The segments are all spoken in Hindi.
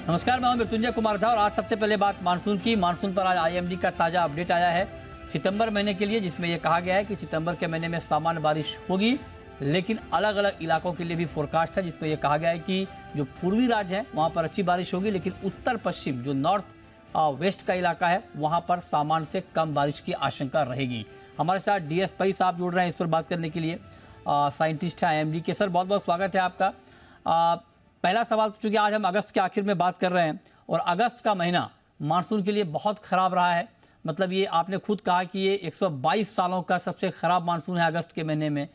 नमस्कार, मैं हूं मृत्युंजय कुमार झा और आज सबसे पहले बात मानसून की। मानसून पर आज आईएमडी का ताज़ा अपडेट आया है सितंबर महीने के लिए, जिसमें यह कहा गया है कि सितंबर के महीने में सामान्य बारिश होगी, लेकिन अलग अलग इलाकों के लिए भी फोरकास्ट है, जिसमें यह कहा गया है कि जो पूर्वी राज्य हैं वहाँ पर अच्छी बारिश होगी, लेकिन उत्तर पश्चिम जो नॉर्थ वेस्ट का इलाका है वहाँ पर सामान्य से कम बारिश की आशंका रहेगी। हमारे साथ DS पै साहब जुड़ रहे हैं इस पर बात करने के लिए, साइंटिस्ट हैं आईएमडी के। सर बहुत बहुत स्वागत है आपका। पहला सवाल, चूंकि आज हम अगस्त के आखिर में बात कर रहे हैं और अगस्त का महीना मानसून के लिए बहुत खराब रहा है, मतलब ये आपने खुद कहा कि ये 122 सालों का सबसे खराब मानसून है अगस्त के महीने में।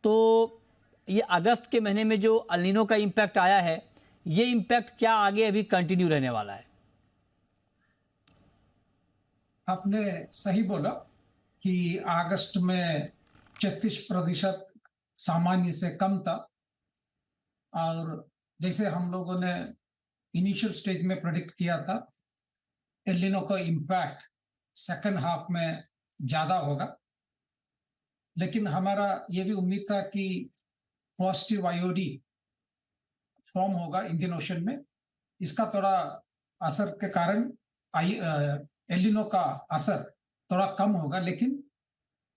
तो ये अगस्त के महीने में जो अल नीनो का इम्पैक्ट आया है, ये इम्पैक्ट क्या आगे अभी कंटिन्यू रहने वाला है? आपने सही बोला कि अगस्त में 36% सामान्य से कम था, और जैसे हम लोगों ने इनिशियल स्टेज में प्रेडिक्ट किया था, एल नीनो का इम्पैक्ट सेकंड हाफ में ज्यादा होगा, लेकिन हमारा ये भी उम्मीद था कि पॉजिटिव आईओडी फॉर्म होगा इंडियन ओशन में। इसका थोड़ा असर के कारण एल नीनो का असर थोड़ा कम होगा, लेकिन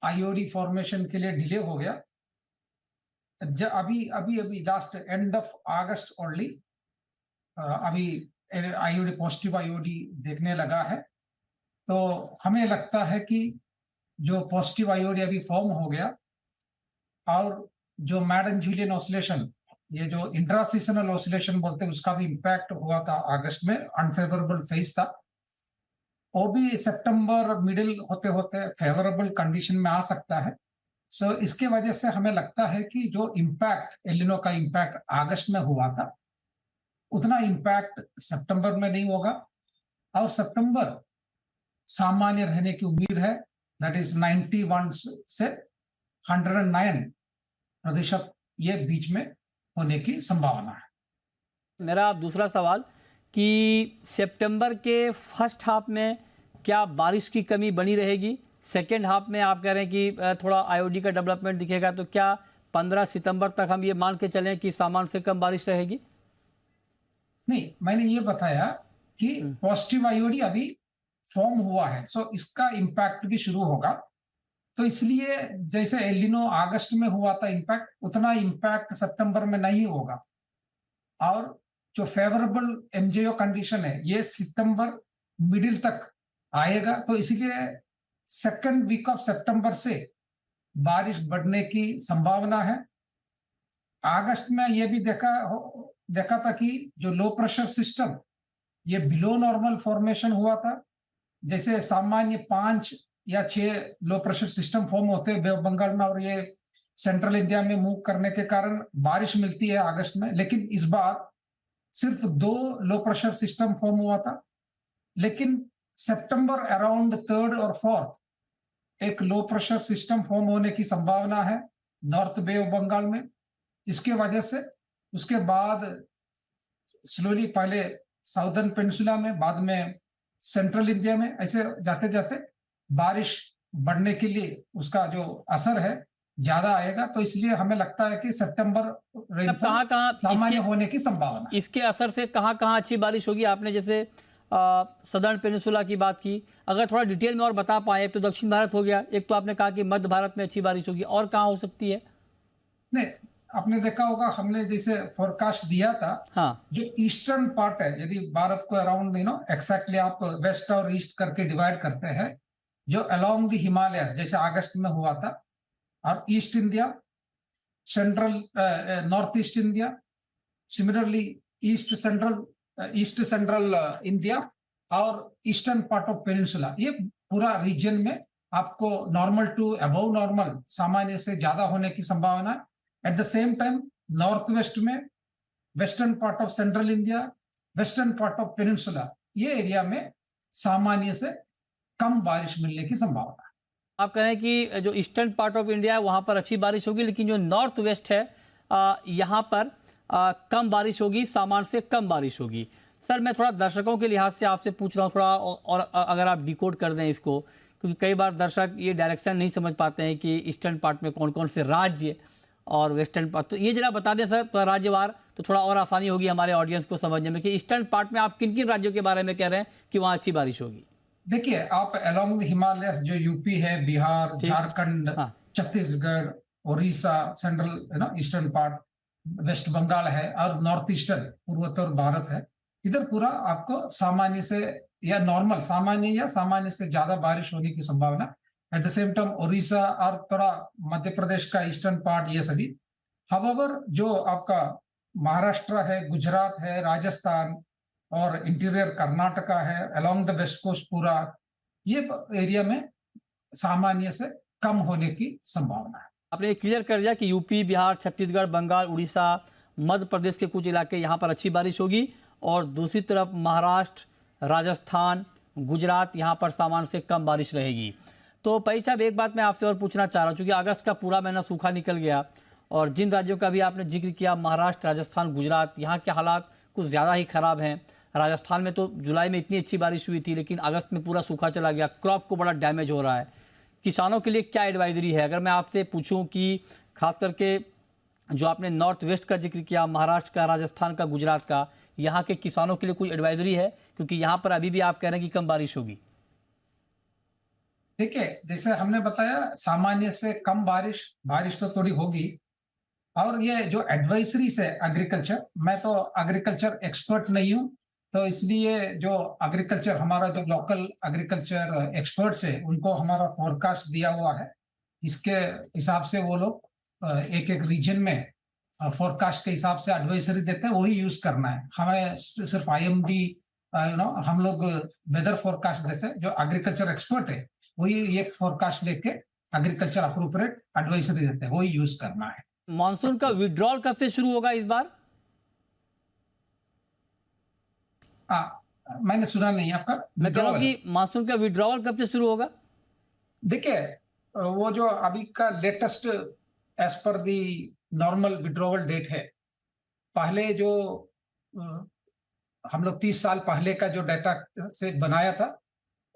आईओडी फॉर्मेशन के लिए डिले हो गया। अभी अभी अभी last end of August only अभी आईओडी, पॉजिटिव आईओडी देखने लगा है। तो हमें लगता है कि जो पॉजिटिव आईओडी अभी फॉर्म हो गया, और जो मैडन जूलियन ऑसिलेशन, ये जो इंट्रा सीजनल ऑसिलेशन बोलते हैं, उसका भी इम्पैक्ट हुआ था अगस्त में, अनफेवरेबल फेज था, वो भी सितंबर मिडिल होते होते फेवरेबल कंडीशन में आ सकता है। सो इसके वजह से हमें लगता है कि जो इम्पैक्ट एल नीनो का इम्पैक्ट अगस्त में हुआ था, उतना इम्पैक्ट सितंबर में नहीं होगा, और सितंबर सामान्य रहने की उम्मीद है। दैट इज 91 से 109% ये बीच में होने की संभावना है। मेरा दूसरा सवाल कि सितंबर के फर्स्ट हाफ में क्या बारिश की कमी बनी रहेगी? सेकेंड हाफ में आप कह रहे हैं कि थोड़ा आईओडी का डेवलपमेंट दिखेगा, तो क्या 15 सितंबर तक हम ये मान के चलें कि सामान्य से कम बारिश रहेगी? नहीं, मैंने ये बताया कि पॉजिटिव आईओडी अभी फॉर्म हुआ है, सो इसका इम्पैक्ट भी शुरू होगा। तो इसलिए जैसे एल नीनो अगस्त में हुआ था इम्पैक्ट, उतना इम्पैक्ट सितंबर में नहीं होगा, और जो फेवरेबल एमजेओ कंडीशन है ये सितंबर मिडिल तक आएगा। तो इसलिए सेकंड वीक ऑफ सितंबर से बारिश बढ़ने की संभावना है। अगस्त में ये भी देखा था कि जो लो प्रेशर सिस्टम, ये बिलो नॉर्मल फॉर्मेशन हुआ था। जैसे सामान्य 5 या 6 लो प्रेशर सिस्टम फॉर्म होते हैं बे ऑफ बंगाल में, और ये सेंट्रल इंडिया में मूव करने के कारण बारिश मिलती है अगस्त में। लेकिन इस बार सिर्फ 2 लो प्रेशर सिस्टम फॉर्म हुआ था, लेकिन सितंबर अराउंड 3rd और 4th एक लो प्रेशर सिस्टम फॉर्म होने की संभावना है नॉर्थ बे ऑफ बंगाल में। इसके वजह से उसके बाद स्लोली पहले साउदर्न पेनिनसुला में, बाद में सेंट्रल इंडिया में, ऐसे जाते जाते बारिश बढ़ने के लिए उसका जो असर है ज्यादा आएगा। तो इसलिए हमें लगता है कि सितंबर कहाँ कहाँ सामान्य होने की संभावना, इसके असर से कहाँ कहाँ अच्छी बारिश होगी? आपने जैसे सदर्न पेनिनसुला की बात की, अगर थोड़ा डिटेल में और बता पाए। एक तो दक्षिण भारत हो गया, एक तो आपने कहा कि मध्य भारत में अच्छी बारिश होगी, और कहाँ हो सकती है? नहीं, आपने देखा होगा हमने जैसे फोरकास्ट दिया था। हाँ, जो ईस्टर्न पार्ट है, यदि भारत को अराउंड एक्जैक्टली आप वेस्ट और ईस्ट करके डिवाइड करते हैं, जो अलोंग द हिमालय जैसे अगस्त में हुआ था, और east India, central north east India, similarly east central India, और ईस्टर्न पार्ट ऑफ पेनिनसुला, ये पूरा रीजन में आपको नॉर्मल टू अबव नॉर्मल, सामान्य से ज्यादा होने की संभावना है। At the same time north west में, western part of central India, western part of peninsula, ये एरिया में सामान्य से कम बारिश मिलने की संभावना है। आप कह रहे हैं कि जो ईस्टर्न पार्ट ऑफ इंडिया है वहां पर अच्छी बारिश होगी, लेकिन जो नॉर्थ वेस्ट है यहाँ पर कम बारिश होगी, सामान्य से कम बारिश होगी। सर मैं थोड़ा दर्शकों के लिहाज से आपसे पूछ रहा हूँ थोड़ा, और अगर आप डिकोड कर दें इसको, क्योंकि कई बार दर्शक ये डायरेक्शन नहीं समझ पाते हैं कि ईस्टर्न पार्ट में कौन कौन से राज्य और वेस्टर्न पार्ट। तो ये जरा बता दें सर राज्यवार, तो थोड़ा और आसानी होगी हमारे ऑडियंस को समझने में कि ईस्टर्न पार्ट में आप किन किन राज्यों के बारे में कह रहे हैं कि वहाँ अच्छी बारिश होगी। देखिए, आप अलोंग द हिमालयस जो यूपी है, बिहार, ठीक। झारखंड, हाँ। Chhattisgarh, Orissa, central eastern part, West Bengal है, और नॉर्थ ईस्टर्न पूर्वोत्तर भारत है, इधर पूरा आपको सामान्य से या नॉर्मल, सामान्य या सामान्य से ज्यादा बारिश होने की संभावना। Eight the same time Orissa और थोड़ा मध्य प्रदेश का ईस्टर्न पार्ट, ये सभी। हाउएवर जो आपका महाराष्ट्र है, गुजरात है, राजस्थान और इंटीरियर कर्नाटका है, अलोंग द वेस्ट कोस्ट पूरा, ये एरिया में सामान्य से कम होने की संभावना है। आपने क्लियर कर दिया कि यूपी, बिहार, छत्तीसगढ़, बंगाल, उड़ीसा, मध्य प्रदेश के कुछ इलाके यहाँ पर अच्छी बारिश होगी, और दूसरी तरफ महाराष्ट्र, राजस्थान, गुजरात, यहाँ पर सामान्य से कम बारिश रहेगी। तो पई साहब, एक बात मैं आपसे और पूछना चाह रहा हूँ, चूँकि अगस्त का पूरा महीना सूखा निकल गया, और जिन राज्यों का भी आपने जिक्र किया, महाराष्ट्र, राजस्थान, गुजरात, यहाँ के हालात कुछ ज़्यादा ही ख़राब हैं। राजस्थान में तो जुलाई में इतनी अच्छी बारिश हुई थी, लेकिन अगस्त में पूरा सूखा चला गया, क्रॉप को बड़ा डैमेज हो रहा है। किसानों के लिए क्या एडवाइजरी है? अगर मैं आपसे पूछूं कि खास करके जो आपने नॉर्थ वेस्ट का जिक्र किया, महाराष्ट्र का, राजस्थान का, गुजरात का, यहाँ के किसानों के लिए कोई एडवाइजरी है? क्योंकि यहाँ पर अभी भी आप कह रहे हैं कि कम बारिश होगी। देखिए, जैसे हमने बताया, सामान्य से कम बारिश तो थोड़ी होगी। और ये जो एडवाइजरी से एग्रीकल्चर, मैं तो एग्रीकल्चर एक्सपर्ट नहीं हूं, तो इसलिए जो एग्रीकल्चर, हमारा जो लोकल एग्रीकल्चर एक्सपर्ट्स है, उनको हमारा फोरकास्ट दिया हुआ है। इसके हिसाब से वो लोग एक एक रीजन में फोरकास्ट के हिसाब से एडवाइजरी देते हैं, वही यूज करना है। हमें सिर्फ आईएमडी हम लोग वेदर फोरकास्ट देते हैं। जो एग्रीकल्चर एक्सपर्ट है वही ये फोरकास्ट लेके एग्रीकल्चर अप्रोप्रिएट एडवाइजरी देते हैं, वही यूज करना है। मानसून का विड्रॉल कब से शुरू होगा इस बार? मैंने सुना नहीं आपका। मैं कह रहा हूं कि मानसून का विड्रॉल कब से शुरू होगा? देखिए, वो जो अभी का latest as per the normal withdrawal date है, पहले जो हम लोग 30 साल पहले का जो डाटा से बनाया था,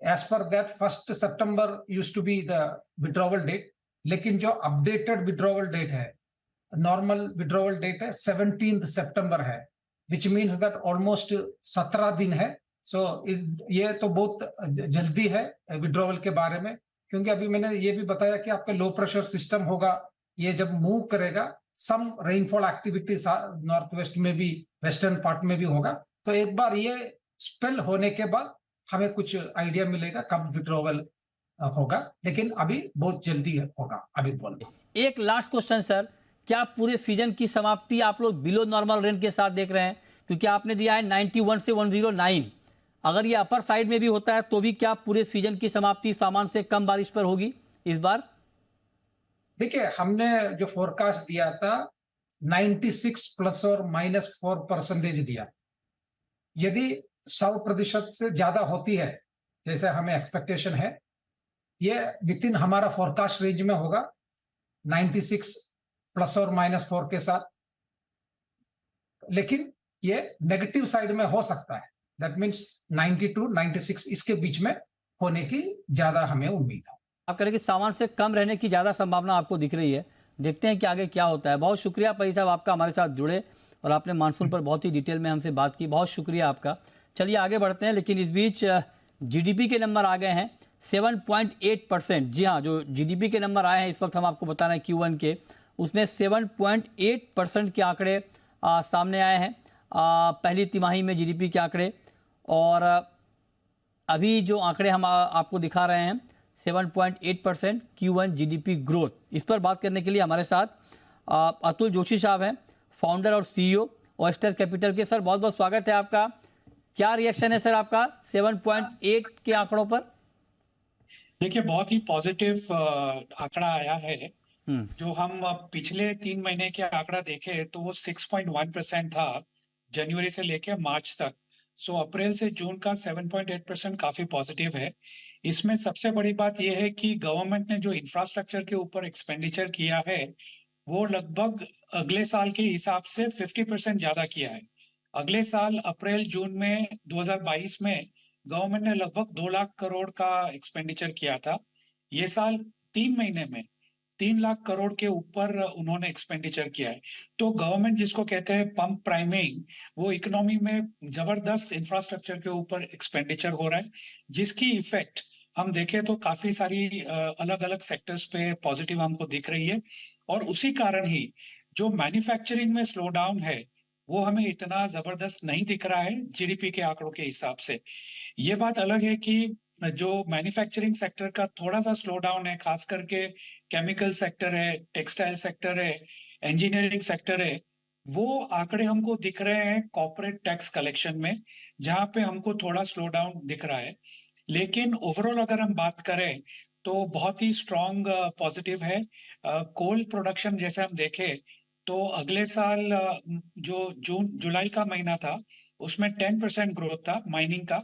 as per that 1 September used to be the withdrawal date. लेकिन जो अपडेटेड विड्रॉवल डेट है, नॉर्मल विड्रॉवल डेट है 17 सितंबर है, विच मीन्स दैट ऑलमोस्ट 17 दिन है। सो ये तो बहुत जल्दी है विड्रॉवल के बारे में, क्योंकि अभी मैंने ये भी बताया कि आपका लो प्रेशर सिस्टम होगा, ये जब मूव करेगा, सम रेनफॉल एक्टिविटी नॉर्थ वेस्ट में भी, वेस्टर्न पार्ट में भी होगा। तो एक बार ये स्पेल होने के बाद हमें कुछ आइडिया मिलेगा कब विड्रॉवल होगा, लेकिन अभी बहुत जल्दी होगा, अभी बोलना। एक लास्ट क्वेश्चन सर, क्या पूरे सीजन की समाप्ति आप लोग बिलो नॉर्मल रेन के साथ देख रहे हैं? क्योंकि आपने दिया है 91 से 109, अगर ये अपर साइड में भी होता है तो भी क्या पूरे सीजन की समाप्ति सामान्य से कम बारिश पर होगी इस बार? देखिए, हमने जो फोरकास्ट दिया था 96 प्लस और -4% दिया। यदि 100% से ज्यादा होती है, जैसे हमें एक्सपेक्टेशन है, ये विद इन हमारा फोरकास्ट रेंज में होगा 96 प्लस और -4 के साथ। लेकिन ये नेगेटिव साइड में हो सकता है, दैट मीन्स 92 96 इसके बीच में होने की ज्यादा हमें उम्मीद है। आप कह रहे हैं कि सामान्य से कम रहने की ज्यादा संभावना आपको दिख रही है। देखते हैं कि आगे क्या होता है। बहुत शुक्रिया पई साहब आपका हमारे साथ जुड़े, और आपने मानसून पर बहुत ही डिटेल में हमसे बात की, बहुत शुक्रिया आपका। चलिए आगे बढ़ते हैं, लेकिन इस बीच जीडीपी के नंबर आ गए हैं 7.8%। जी हाँ, जो जीडीपी के नंबर आए हैं इस वक्त हम आपको बता रहे हैं Q1 के, उसमें 7.8% के आंकड़े सामने आए हैं पहली तिमाही में जीडीपी के आंकड़े। और अभी जो आंकड़े हम आपको दिखा रहे हैं 7.8% Q1 जीडीपी ग्रोथ, इस पर बात करने के लिए हमारे साथ अतुल जोशी साहब हैं, फाउंडर और सीईओ ओएस्टर कैपिटल के। सर बहुत बहुत स्वागत है आपका। क्या रिएक्शन है सर आपका 7.8 के आंकड़ों पर? देखिए, बहुत ही पॉजिटिव आंकड़ा आया है। जो हम पिछले 3 महीने के आंकड़ा देखे तो वो 6.1% था जनवरी से लेकर मार्च तक। सो अप्रैल से जून का 7.8% काफी पॉजिटिव है। इसमें सबसे बड़ी बात यह है कि गवर्नमेंट ने जो इंफ्रास्ट्रक्चर के ऊपर एक्सपेंडिचर किया है वो लगभग अगले साल के हिसाब से 50% ज्यादा किया है। अगले साल अप्रैल जून में 2022 में गवर्नमेंट ने लगभग 2 लाख करोड़ का एक्सपेंडिचर किया था। ये साल 3 महीने में 3 लाख करोड़ के ऊपर उन्होंने एक्सपेंडिचर किया है। तो गवर्नमेंट जिसको कहते हैं पंप प्राइमिंग, वो इकोनॉमी में जबरदस्त इंफ्रास्ट्रक्चर के ऊपर एक्सपेंडिचर हो रहा है, जिसकी इफेक्ट हम देखें तो काफी सारी अलग अलग सेक्टर्स पे पॉजिटिव हमको दिख रही है। और उसी कारण ही जो मैन्युफैक्चरिंग में स्लो डाउन है वो हमें इतना जबरदस्त नहीं दिख रहा है जीडीपी के आंकड़ों के हिसाब से। ये बात अलग है कि जो मैन्युफैक्चरिंग सेक्टर का थोड़ा सा स्लो डाउन है, खास करके केमिकल सेक्टर है, टेक्सटाइल सेक्टर है, इंजीनियरिंग सेक्टर है, वो आंकड़े हमको दिख रहे हैं कॉर्पोरेट टैक्स कलेक्शन में, जहां पे हमको थोड़ा स्लो डाउन दिख रहा है। लेकिन ओवरऑल अगर हम बात करें तो बहुत ही स्ट्रॉन्ग पॉजिटिव है। कोल प्रोडक्शन जैसे हम देखें तो अगले साल जो जून जुलाई का महीना था उसमें 10% ग्रोथ था माइनिंग का,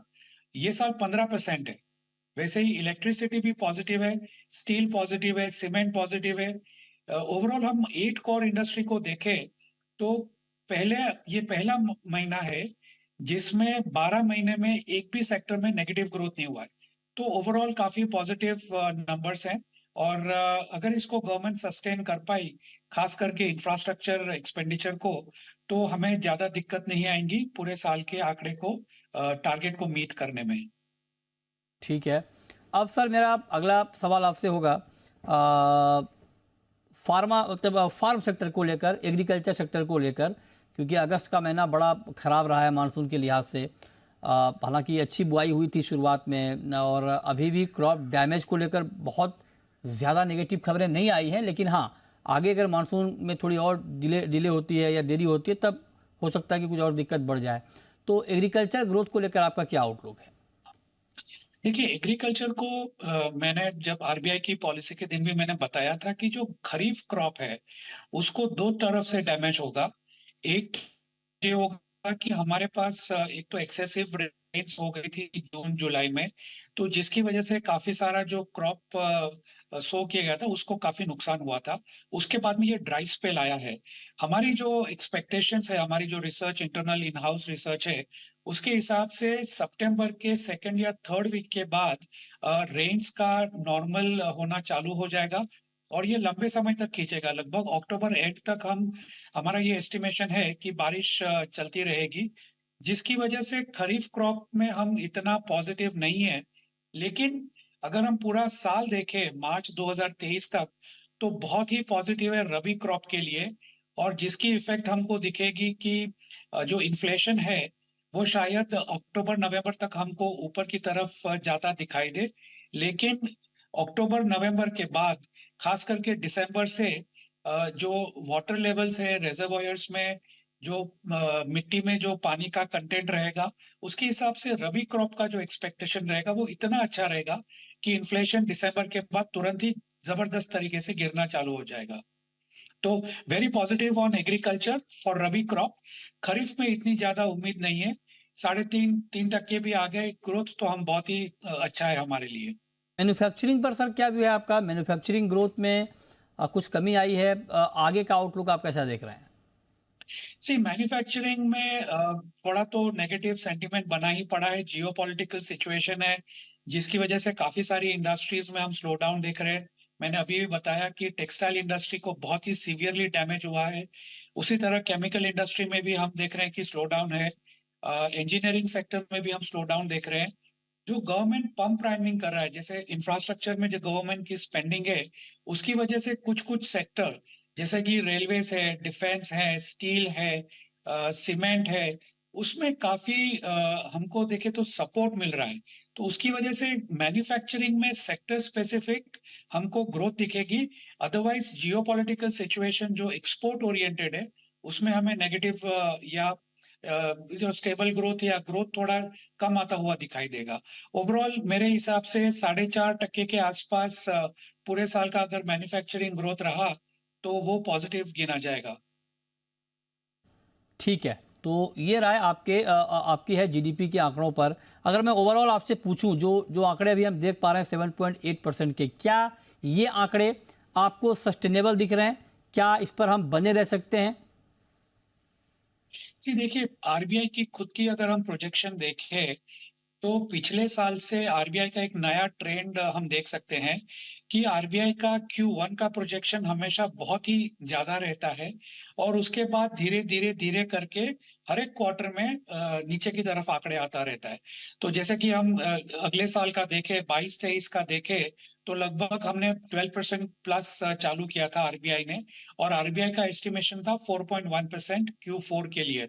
ये साल 15% है। वैसे ही इलेक्ट्रिसिटी भी पॉजिटिव है, स्टील पॉजिटिव है, सीमेंट पॉजिटिव है। ओवरऑल हम 8 कोर इंडस्ट्री को देखें तो ये पहला महीना है जिसमें 12 महीने में एक भी सेक्टर में नेगेटिव ग्रोथ नहीं हुआ है। तो ओवरऑल काफी पॉजिटिव नंबर्स हैं। और अगर इसको गवर्नमेंट सस्टेन कर पाई, खास करके इंफ्रास्ट्रक्चर एक्सपेंडिचर को, तो हमें ज्यादा दिक्कत नहीं आएंगी पूरे साल के आंकड़े को टारगेट को मीट करने में। ठीक है। अब सर मेरा अगला सवाल आपसे होगा मतलब फार्म सेक्टर को लेकर, एग्रीकल्चर सेक्टर को लेकर, क्योंकि अगस्त का महीना बड़ा ख़राब रहा है मानसून के लिहाज से। हालांकि अच्छी बुआई हुई थी शुरुआत में और अभी भी क्रॉप डैमेज को लेकर बहुत ज़्यादा नेगेटिव खबरें नहीं आई हैं, लेकिन हाँ आगे अगर मानसून में थोड़ी और डिले होती है या देरी होती है तब हो सकता है कि कुछ और दिक्कत बढ़ जाए। तो एग्रीकल्चर ग्रोथ को लेकर आपका क्या आउटलुक है? देखिए, एग्रीकल्चर को मैंने जब आरबीआई की पॉलिसी के दिन भी मैंने बताया था कि जो खरीफ क्रॉप है उसको दो तरफ से डैमेज होगा। एक ये होगा कि हमारे पास एक तो एक्सेसिव रेन्स हो गई थी जून जुलाई में, तो जिसकी वजह से काफी सारा जो क्रॉप सो किया गया था उसको काफी नुकसान हुआ था। उसके बाद में ये ड्राई स्पेल आया है। हमारी जो एक्सपेक्टेशंस है, हमारी जो research, internal in house research है, उसके हिसाब से सितंबर के सेकंड या थर्ड वीक के बाद रेन्स का नॉर्मल होना चालू हो जाएगा और ये लंबे समय तक खींचेगा। लगभग अक्टूबर एंड तक हमारा ये एस्टिमेशन है कि बारिश चलती रहेगी, जिसकी वजह से खरीफ क्रॉप में हम इतना पॉजिटिव नहीं है। लेकिन अगर हम पूरा साल देखें मार्च 2023 तक, तो बहुत ही पॉजिटिव है रबी क्रॉप के लिए। और जिसकी इफेक्ट हमको दिखेगी कि जो इन्फ्लेशन है वो शायद अक्टूबर नवंबर तक हमको ऊपर की तरफ जाता दिखाई दे। लेकिन अक्टूबर नवंबर के बाद, खास करके दिसंबर से जो वाटर लेवल्स है रेजर्वोयर्स में, जो मिट्टी में जो पानी का कंटेंट रहेगा, उसके हिसाब से रबी क्रॉप का जो एक्सपेक्टेशन रहेगा वो इतना अच्छा रहेगा कि इन्फ्लेशन दिसंबर के बाद तुरंत ही जबरदस्त तरीके से गिरना चालू हो जाएगा। तो very positive on agriculture for rabi crop. Kharif में इतनी ज्यादा उम्मीद नहीं है। 3.5-3% भी आ गए ग्रोथ तो हम बहुत ही अच्छा है हमारे लिए। मैन्युफैक्चरिंग पर सर क्या व्यू है आपका? मैन्युफैक्चरिंग ग्रोथ में कुछ कमी आई है, आगे का आउटलुक आप कैसा देख रहे हैं? सी मैन्युफैक्चरिंग में थोड़ा तो नेगेटिव सेंटीमेंट बना ही पड़ा है। जियोपॉलिटिकल सिचुएशन है जिसकी वजह से काफी सारी इंडस्ट्रीज में हम स्लो डाउन देख रहे हैं। मैंने अभी भी बताया कि टेक्सटाइल इंडस्ट्री को बहुत ही सीवियरली डैमेज हुआ है। उसी तरह केमिकल इंडस्ट्री में भी हम देख रहे हैं कि स्लो डाउन है। इंजीनियरिंग सेक्टर में भी हम स्लो डाउन देख रहे हैं। जो गवर्नमेंट पंप प्राइमिंग कर रहा है, जैसे इंफ्रास्ट्रक्चर में जो गवर्नमेंट की स्पेंडिंग है, उसकी वजह से कुछ कुछ सेक्टर जैसे कि रेलवेज है, डिफेंस है, स्टील है, सीमेंट है, उसमें काफी हमको देखे तो सपोर्ट मिल रहा है। तो उसकी वजह से मैन्युफैक्चरिंग में सेक्टर स्पेसिफिक हमको ग्रोथ दिखेगी। अदरवाइज जियोपॉलिटिकल सिचुएशन जो एक्सपोर्ट ओरिएंटेड है उसमें हमें नेगेटिव या जो स्टेबल ग्रोथ या ग्रोथ थोड़ा कम आता हुआ दिखाई देगा। ओवरऑल मेरे हिसाब से 4.5% के आसपास पूरे साल का अगर मैन्युफैक्चरिंग ग्रोथ रहा तो वो पॉजिटिव गिना जाएगा। ठीक है, तो ये राय आपकी है जीडीपी के आंकड़ों पर। अगर मैं ओवरऑल आपसे पूछूं, जो जो आंकड़े अभी हम देख पा रहे हैं 7.8% के, क्या ये आंकड़े आपको सस्टेनेबल दिख रहे हैं? क्या इस पर हम बने रह सकते हैं? देखिए, आरबीआई की खुद की अगर हम प्रोजेक्शन देखें तो पिछले साल से आरबीआई का एक नया ट्रेंड हम देख सकते हैं कि आरबीआई का Q1 का प्रोजेक्शन हमेशा बहुत ही ज्यादा रहता है और उसके बाद धीरे धीरे धीरे करके हर एक क्वार्टर में नीचे की तरफ आंकड़े आता रहता है। तो जैसे कि हम अगले साल का देखें, 22-23 का देखें, तो लगभग हमने 12% प्लस चालू किया था आरबीआई ने, और आरबीआई का एस्टिमेशन था 4.1% Q4 के लिए।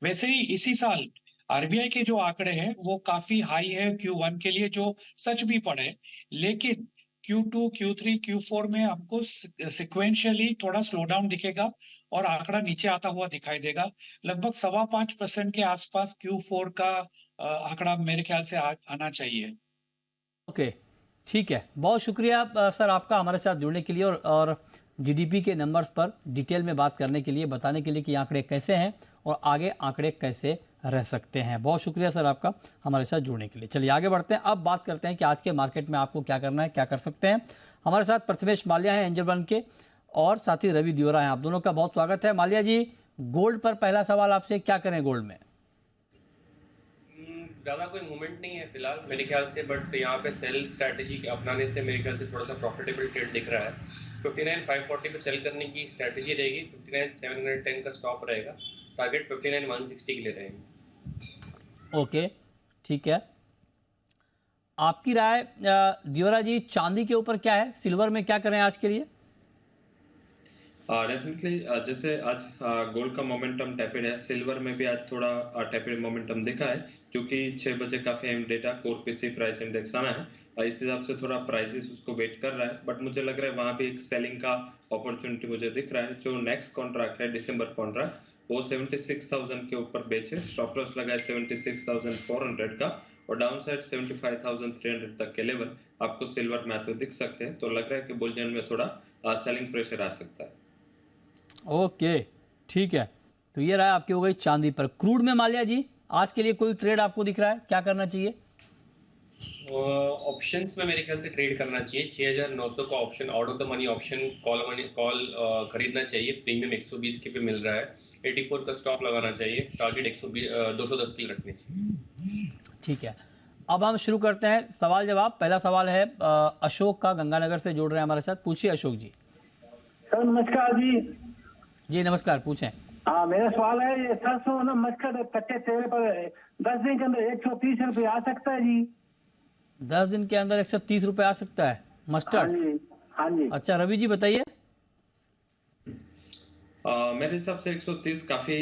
वैसे ही इसी साल आरबीआई के जो आंकड़े हैं वो काफी हाई है Q1 के लिए, जो सच भी पड़े, लेकिन Q2, Q3, Q4 में हमको सिक्वेंशियली थोड़ा स्लो डाउन दिखेगा और आंकड़ा नीचे आता हुआ दिखाई देगा। लगभग 5.25% के आसपास Q4 का आंकड़ा मेरे ख्याल से आना चाहिए। ओके, ठीक है, बहुत शुक्रिया सर आपका हमारे साथ जुड़ने के लिए और जीडीपी के नंबर्स पर डिटेल में बात करने के लिए, बताने के लिए कि आंकड़े कैसे हैं और आगे आंकड़े कैसे रह सकते हैं। बहुत शुक्रिया सर आपका हमारे साथ जुड़ने के लिए। चलिए आगे बढ़ते हैं, अब बात करते हैं कि आज के मार्केट में आपको क्या करना है, क्या कर सकते हैं। हमारे साथ प्रथमेश माल्या हैं एंजल वन के, और साथ ही रवि दियोरा हैं। आप दोनों का बहुत स्वागत है। माल्या जी, गोल्ड पर पहला सवाल आपसे, क्या करें गोल्ड में? ज़्यादा कोई मूवमेंट नहीं है फिलहाल मेरे ख्याल से, बट यहाँ पे सेल स्ट्रैटेजी अपनाने से मेरे ख्याल से थोड़ा सा प्रॉफिटेबल ट्रेड दिख रहा है। 59,540 पे सेल करने की स्ट्रैटेजी रहेगी, 59,710 का स्टॉप रहेगा, टारगेट 59,160 के लिए रहेंगे। ओके, ठीक है, आपकी राय दियोरा जी, चांदी के ऊपर क्या है, सिल्वर में क्या करें आज के लिए? डेफिनेटली जैसे आज गोल्ड का मोमेंटम टैपिड है, सिल्वर में भी आज थोड़ा टैपिड मोमेंटम दिखा है, क्योंकि 6 बजे काफी अहम data core PC price index आना है। इस हिसाब से थोड़ा प्राइसेस उसको वेट कर रहा है, बट मुझे लग रहा है वहां भी एक सेलिंग का अपॉर्चुनिटी मुझे दिख रहा है। जो नेक्स्ट कॉन्ट्रैक्ट है दिसंबर कॉन्ट्रैक्ट, वो 76,000 के ऊपर बेचे, स्टॉप लॉस लगा है 76,400 का, और डाउन साइड 75,300 तक के लेवल आपको सिल्वर में आते दिख सकते हैं। तो लग रहा है कि बुलियन में थोड़ा सेलिंग प्रेशर आ सकता है। ओके, ठीक है, तो ये रहा आपकी हो गई चांदी पर। क्रूड में माल्या जी, आज के लिए कोई ट्रेड आपको दिख रहा है, क्या करना चाहिए? ऑप्शंस में मेरे ख्याल से ट्रेड करना चाहिए। 6,900 का option, out of the money option call खरीदना चाहिए, प्रीमियम 120 के पे मिल रहा है। 84 का स्टॉप लगाना चाहिए, टारगेट 210 के लिए रखने चाहिए। ठीक है, अब हम शुरू करते हैं सवाल जवाब। पहला सवाल है अशोक का, गंगानगर से जुड़ रहे हैं हमारे साथ। पूछिए अशोक जी। सर नमस्कार जी। जी नमस्कार, पूछें। हाँ, मेरा सवाल है, ये सरसों ना मस्टर्ड कच्चे तेल पर 10 दिन के अंदर 130 रुपये आ सकता है जी? 10 दिन के अंदर 130 रुपये आ सकता है मस्टर्ड? हाँ जी, हाँ जी। अच्छा, रवि जी बताइए। मेरे हिसाब से 130 काफी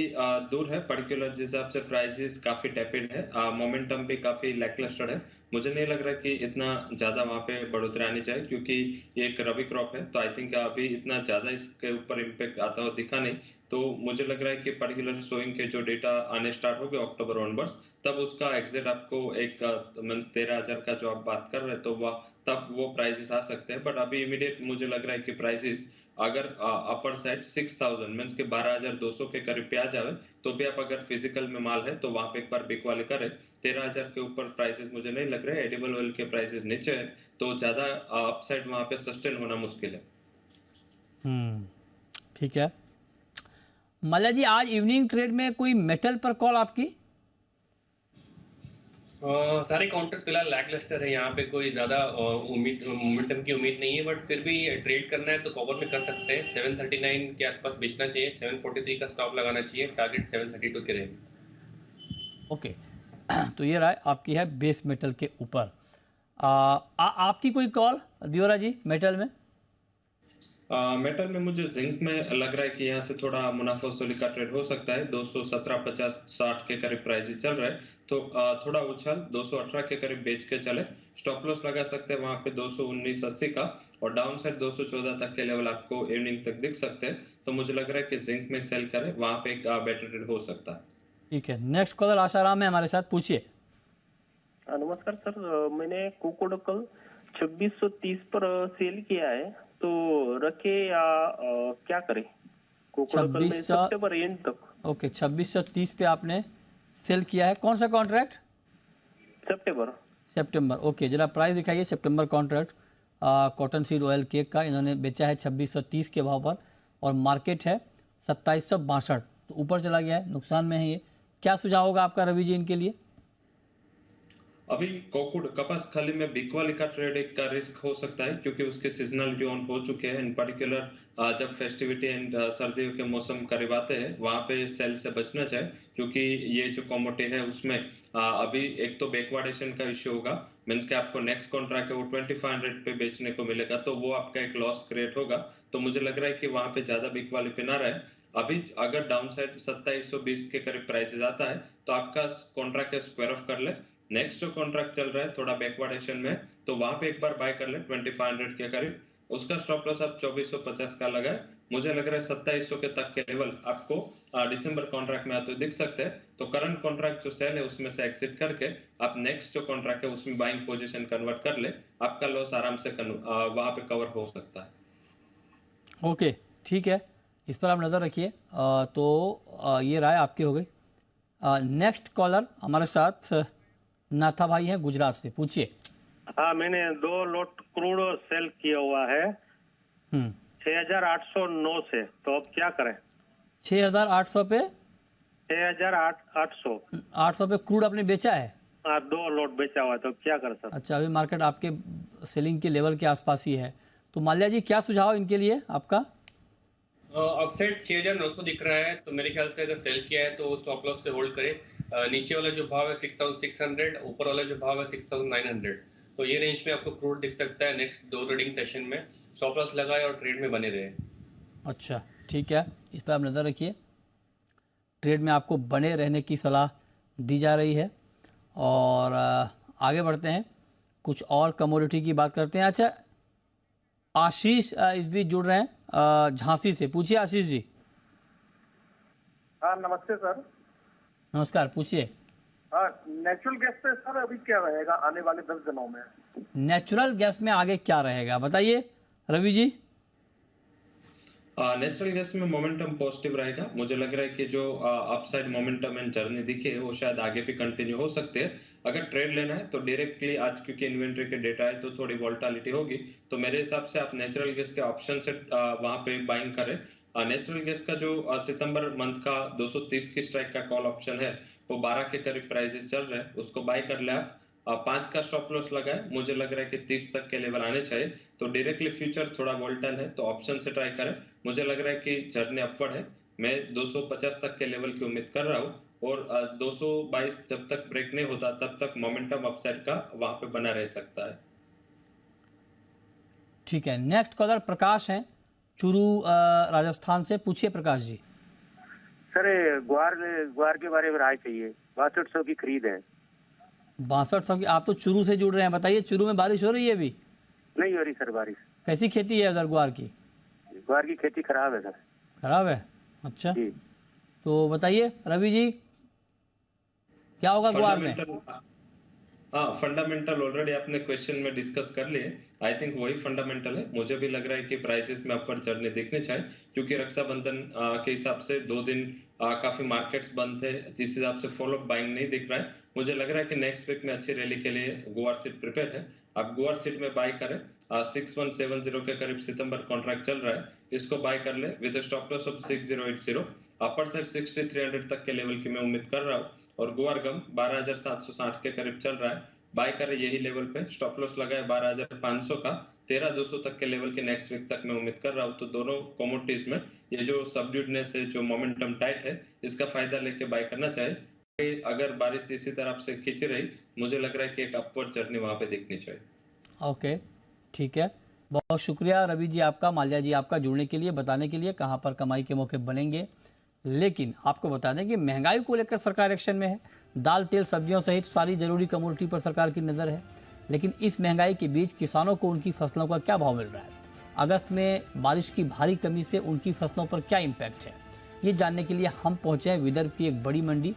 दूर है, पर्टिकुलर जिस हिसाब से प्राइसेस काफी टैपिड है, मोमेंटम भी काफी लैकलस्टर है। मुझे नहीं लग रहा कि इतना ज्यादा वहां पे बढ़ोतरी आनी चाहिए, क्योंकि ये एक रबी क्रॉप है, तो आई थिंक अभी इतना ज्यादा इसके ऊपर इम्पैक्ट आता हुआ दिखा नहीं। तो मुझे लग रहा है कि पर्टिकुलर सोइंग के जो डेटा आने स्टार्ट हो गए अक्टूबर ऑनवर्ड्स, तब उसका एग्जिट आपको एक 13,000 का जो आप बात कर रहे हैं, तो वह तब वो प्राइसेस आ सकते हैं। बट अभी इमीडिएट मुझे लग रहा है कि प्राइसेस अगर अपर साइड 6,000 मींस के 12,200 के करीब पे आ जाए, तो भी आप अगर फिजिकल में माल है तो वहां पे एक बार बिक वाले करे। 13,000 के ऊपर प्राइसेस मुझे नहीं लग रहे। एडिबल ऑयल के प्राइसेस नीचे है, तो ज्यादा अपसाइड वहां पे सस्टेन होना मुश्किल है। ठीक है, मल्ला जी, आज इवनिंग ट्रेड में कोई मेटल पर कॉल आपकी? सारे काउंटर्स फिलहाल लैकलस्टर है, यहाँ पे कोई ज्यादा मोमेंटम की उम्मीद नहीं है, बट फिर भी ट्रेड करना है तो कवर में कर सकते हैं। 739 के आसपास बेचना चाहिए, 743 का स्टॉप लगाना चाहिए, टारगेट 732 के रहेंगे। ओके, तो ये राय आपकी है बेस मेटल के ऊपर। आपकी कोई कॉल दियोरा जी मेटल में? मेटल में मुझे जिंक में लग रहा है कि यहाँ से थोड़ा मुनाफा वसूली का ट्रेड हो सकता है। 217.50-60 के करीब प्राइस चल रहा है, तो थोड़ा उछाल 218 के करीब बेच के चले, स्टॉप लॉस लगा सकते हैं वहां पे 219.80 का, और डाउन साइड 214 तक के लेवल आपको इवनिंग तक दिख सकते हैं। तो मुझे लग रहा है कि जिंक में सेल करें, वहां पे एक बेटर ट्रेड हो सकता है। ठीक है, नेक्स्ट कॉलर आशाराम है हमारे साथ, पूछिए। नमस्कार सर, मैंने कोकोडकल 2630 पर सेल किया है, तो रखे या क्या करें? कोकोडकल में सितंबर एंड तक। ओके, 2630 पे आपने सेल किया है, कौन सा कॉन्ट्रैक्ट? सितंबर। ओके, जरा प्राइस दिखाइए सितंबर contract cotton seed oil cake का। इन्होंने बेचा है 2630 के भाव पर, और मार्केट है 2762, तो ऊपर चला गया है, नुकसान में है ये। क्या सुझाव होगा आपका रवि जी इनके लिए? अभी कोकुड कपास खाली में बिग वाली का ट्रेड एक का रिस्क हो सकता है क्योंकि उसके सीजनलिटी ऑन हो चुके हैं। इन पर्टिकुलर जब फेस्टिविटी एंड सर्दियों के मौसम करीब आते हैं वहां पे सेल से बचना चाहिए क्योंकि ये जो कमोडिटी है उसमें अभी एक तो बैकवर्डेशन का इश्यू होगा, मीन्स कि आपको नेक्स्ट कॉन्ट्रैक्ट है वो 2500 पे बेचने को मिलेगा तो वो आपका एक लॉस क्रिएट होगा। तो मुझे लग रहा है कि वहां पे ज्यादा बिग वाली पे ना रहे। अभी अगर डाउन साइड 2720 के करीब प्राइसेस आता है तो आपका कॉन्ट्रैक्ट स्क्वायर ऑफ कर ले। नेक्स्ट जो कॉन्ट्रैक्ट चल रहा है थोड़ा बैकवर्डेशन में तो वहां पे एक बार बाय कर ले 2500 के करीब, उसका स्टॉप लॉस आप 2450 का लगाए। मुझे लग रहा है 2700 के तक के लेवल आपको दिसंबर कॉन्ट्रैक्ट में आते दिख सकते हैं। तो करंट कॉन्ट्रैक्ट जो सेल है उसमें से एग्जिट करके आप नेक्स्ट जो कॉन्ट्रैक्ट है उसमें बाइंग पोजीशन कन्वर्ट कर ले, आपका लॉस आराम से वहां पे कवर हो सकता है। ओके, ठीक है, इस पर आप नज़र रखिए। तो ये राय आपकी हो गई। नेक्स्ट कॉलर हमारे साथ नाथा भाई हैं गुजरात से, पूछिए। हाँ, मैंने 2 लॉट क्रूड सेल किया हुआ है 6809 से, तो अब क्या करें? 6800 पे 6800 पे क्रूड आपने बेचा है? हाँ, 2 लॉट बेचा हुआ है, तो क्या करें सर? अच्छा, अभी मार्केट आपके सेलिंग के लेवल के आसपास ही है, तो माल्या जी क्या सुझाव इनके लिए आपका? अपसाइड 6900 दिख रहा है, तो मेरे ख्याल से अगर सेल किया है तो स्टॉप लॉस से होल्ड करे। नीचे वाला जो भाव है 6600, ऊपर वाला जो भाव है 6900, तो ये रेंज में आपको क्रूड दिख सकता है नेक्स्ट 2 ट्रेडिंग सेशन में। स्टॉप लॉस लगाए और ट्रेड में बने रहे। अच्छा, ठीक है, इस पर आप नज़र रखिए। ट्रेड में आपको बने रहने की सलाह दी जा रही है। और आगे बढ़ते हैं, कुछ और कमोडिटी की बात करते हैं। अच्छा, आशीष इस बीच जुड़ रहे हैं झांसी से, पूछिए आशीष जी। हाँ, नमस्ते सर। नमस्कार, पूछिए। हाँ, नेचुरल गैस पे सर अभी क्या रहेगा आने वाले 10 दिनों में? नेचुरल गैस में आगे क्या रहेगा बताइए रवि जी। नेचुरल गैस में मोमेंटम पॉजिटिव रहेगा। मुझे लग रहा है कि जो अपसाइड मोमेंटम एंड जर्नी दिखी है वो शायद आगे भी कंटिन्यू हो सकते हैं। अगर ट्रेड लेना है तो डायरेक्टली आज क्योंकि इन्वेंट्री के डेटा है तो थोड़ी वोलेटिलिटी होगी, तो मेरे हिसाब से आप नेचुरल गैस के ऑप्शन से वहां पे बाइंग करें। नेचुरल गैस का जो सितंबर मंथ का 230 की स्ट्राइक का कॉल ऑप्शन है वो 12 के करीब प्राइसेस चल रहे हैं, उसको बाय कर ले आप। 5 का स्टॉप लॉस लगाए, मुझे लग रहा है कि 30 तक के लेवल आने चाहिए। तो डायरेक्टली फ्यूचर थोड़ा वोलेटाइल है तो ऑप्शन से ट्राई करें। मुझे लग रहा है कि जर्नी अपवर्ड है। मैं 250 तक के लेवल की उम्मीद कर रहा हूँ और 222 जब तक ब्रेक नहीं होता तब तक मोमेंटम अपसाइड का वहां पे बना रह सकता है। ठीक है, नेक्स्ट कॉलर प्रकाश हैं चूरू राजस्थान से, पूछिए प्रकाश जी। सर, ग्वार के बारे में राय चाहिए। 6200 की खरीद है। 6200 की? आप तो चूरू से जुड़ रहे हैं, बताइए चूरू में बारिश हो रही है अभी? नहीं हो रही सर बारिश। कैसी खेती है उधर ग्वार की? ग्वार की खेती खराब है सर। खराब है? अच्छा जी। तो बताइए रवि जी क्या होगा ग्वार में? हाँ, फंडामेंटल ऑलरेडी आपने क्वेश्चन में डिस्कस कर लिए। आई थिंक वही फंडामेंटल है। मुझे भी लग रहा है कि प्राइसेस में अपवर्ड चढ़ने देखने चाहिए क्योंकि रक्षाबंधन के हिसाब से 2 दिन काफी मार्केट्स बंद थे, जिस हिसाब से फॉलो अप बाइंग नहीं दिख रहा है। मुझे लग रहा है कि नेक्स्ट वीक में अच्छी रैली के लिए गोवार सीट प्रिपेयर है। आप गोवार सीट में बाय करें। 6170 के करीब सितंबर कॉन्ट्रैक्ट चल रहा है, इसको बाय कर ले with stop loss of 6080। Upper side 6300 तक के लेवल की मैं उम्मीद कर रहा हूँ और गोवार गम 12760 के करीब चल रहा है। बाय करें यही लेवल पे, स्टॉप लॉस लगाए 12500 का। 13200 तक के लेवल के नेक्स्ट वीक तक मैं उम्मीद कर रहा हूँ। तो दोनों कमोडिटीज में ये जो सबड्यूडनेस है, जो मोमेंटम टाइट है, इसका फायदा लेके बाय करना चाहिए। अगर बारिश इसी तरह से खींच रही, मुझे लग रहा है कि एक अपवर्ड जर्नी वहां पे देखनी चाहिए। ओके, ठीक है, बहुत शुक्रिया रवि जी आपका, माल्या जी आपका जुड़ने के लिए, बताने के लिए कहाँ पर कमाई के मौके बनेंगे। लेकिन आपको बता दें कि महंगाई को लेकर सरकार एक्शन में है। दाल, तेल, सब्जियों सहित सारी जरूरी कमोडिटी पर सरकार की नज़र है। लेकिन इस महंगाई के बीच किसानों को उनकी फसलों का क्या भाव मिल रहा है, अगस्त में बारिश की भारी कमी से उनकी फसलों पर क्या इम्पैक्ट है, ये जानने के लिए हम पहुंचे हैं विदर्भ की एक बड़ी मंडी